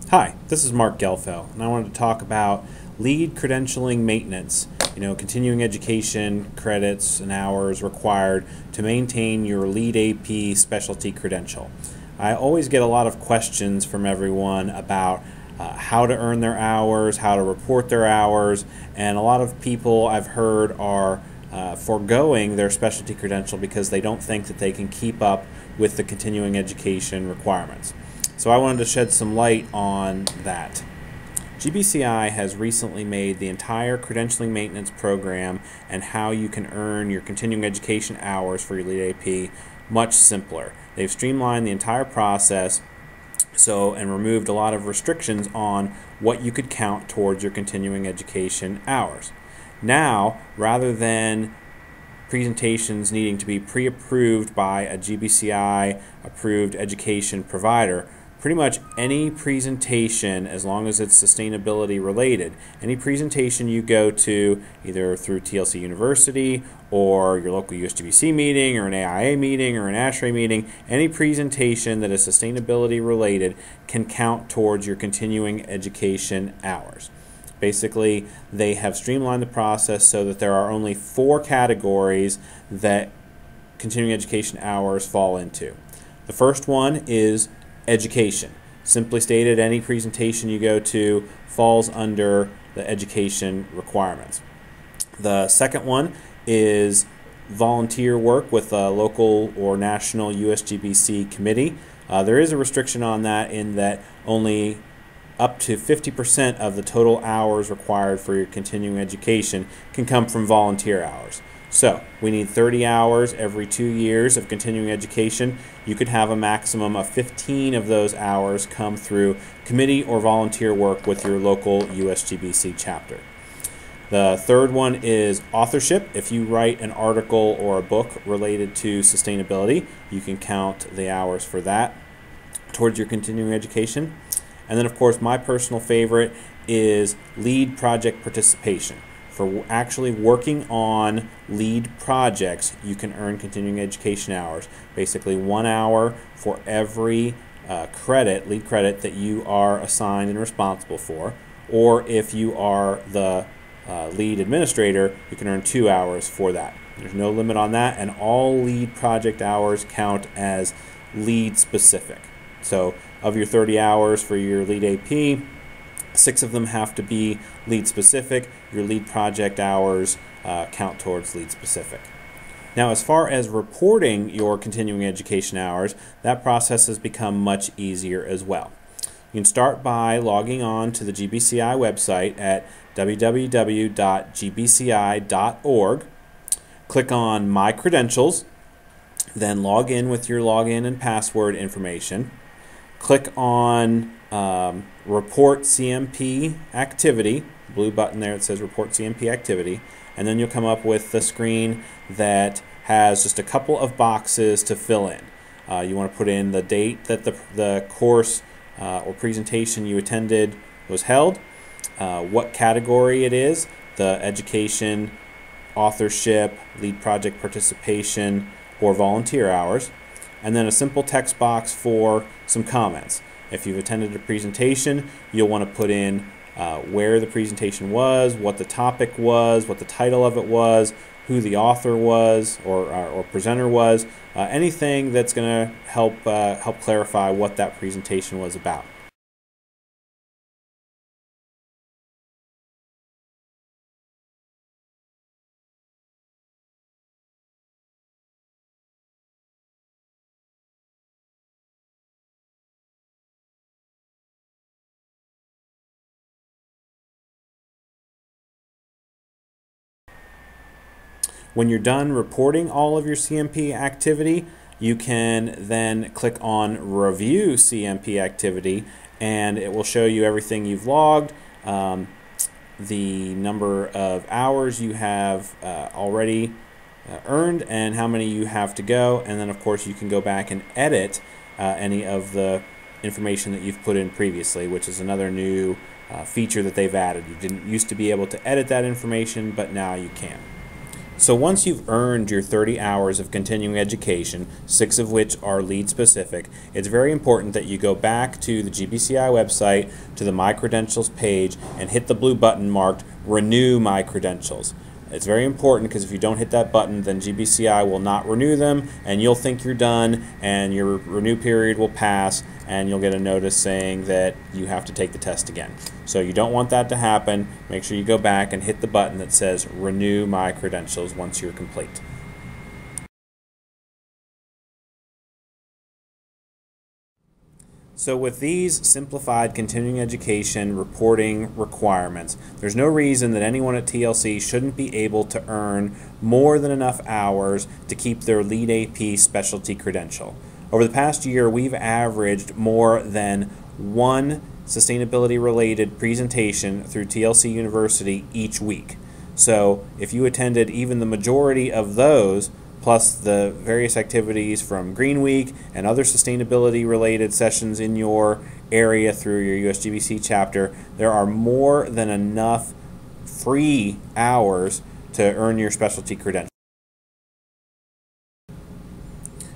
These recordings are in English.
Hi, this is Mark Gelfel, and I wanted to talk about lead credentialing maintenance, continuing education credits and hours required to maintain your lead AP specialty credential. I always get a lot of questions from everyone about how to earn their hours, how to report their hours, and a lot of people I've heard are foregoing their specialty credential because they don't think that they can keep up with the continuing education requirements. So I wanted to shed some light on that. GBCI has recently made the entire credentialing maintenance program and how you can earn your continuing education hours for your lead AP much simpler. They've streamlined the entire process and removed a lot of restrictions on what you could count towards your continuing education hours. Now, rather than presentations needing to be pre-approved by a GBCI approved education provider, pretty much any presentation, as long as it's sustainability related, any presentation you go to either through TLC University or your local USGBC meeting or an AIA meeting or an ASHRAE meeting, any presentation that is sustainability related can count towards your continuing education hours. Basically, they have streamlined the process so that there are only 4 categories that continuing education hours fall into. The first one is education. Simply stated, any presentation you go to falls under the education requirements. The second one is volunteer work with a local or national USGBC committee. There is a restriction on that in that only up to 50% of the total hours required for your continuing education can come from volunteer hours. So we need 30 hours every 2 years of continuing education. You could have a maximum of 15 of those hours come through committee or volunteer work with your local USGBC chapter. The third one is authorship. If you write an article or a book related to sustainability, you can count the hours for that towards your continuing education. And then, of course, my personal favorite is lead project participation. For actually working on lead projects, you can earn continuing education hours. Basically 1 hour for every lead credit that you are assigned and responsible for. Or if you are the lead administrator, you can earn 2 hours for that. There's no limit on that, and all lead project hours count as lead specific. So of your 30 hours for your lead AP, 6 of them have to be lead specific. Your lead project hours count towards lead specific. Now, as far as reporting your continuing education hours, that process has become much easier as well. You can start by logging on to the GBCI website at www.gbci.org. Click on My Credentials, then log in with your login and password information. Click on Report CMP Activity, blue button there that says Report CMP Activity, and then you'll come up with the screen that has just a couple of boxes to fill in. You want to put in the date that the course or presentation you attended was held, what category it is, the education, authorship, lead project participation, or volunteer hours, and then a simple text box for some comments. If you've attended a presentation, you'll want to put in where the presentation was, what the topic was, what the title of it was, who the author was or presenter was, anything that's going to help clarify what that presentation was about. When you're done reporting all of your CMP activity, you can then click on Review CMP Activity, and it will show you everything you've logged, the number of hours you have already earned, and how many you have to go. And then, of course, you can go back and edit any of the information that you've put in previously, which is another new feature that they've added. You didn't used to be able to edit that information, but now you can. So once you've earned your 30 hours of continuing education, 6 of which are lead specific, it's very important that you go back to the GBCI website, to the My Credentials page, and hit the blue button marked Renew My Credentials. It's very important because if you don't hit that button, then GBCI will not renew them, and you'll think you're done, and your renew period will pass, and you'll get a notice saying that you have to take the test again. So you don't want that to happen. Make sure you go back and hit the button that says Renew My Credentials once you're complete. So with these simplified continuing education reporting requirements, there's no reason that anyone at TLC shouldn't be able to earn more than enough hours to keep their Lead AP specialty credential. Over the past year, we've averaged more than one sustainability-related presentation through TLC University each week. So if you attended even the majority of those, plus the various activities from Green Week and other sustainability-related sessions in your area through your USGBC chapter, there are more than enough free hours to earn your specialty credential.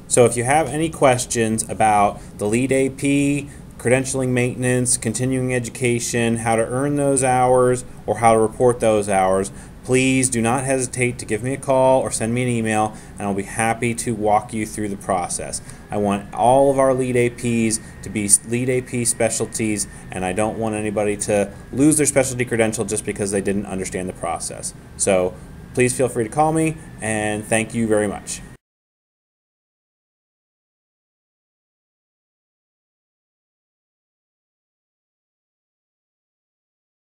So if you have any questions about the Lead AP, credentialing maintenance, continuing education, how to earn those hours, or how to report those hours, please do not hesitate to give me a call or send me an email, and I'll be happy to walk you through the process. I want all of our Lead APs to be Lead AP specialties, and I don't want anybody to lose their specialty credential just because they didn't understand the process. So please feel free to call me, and thank you very much.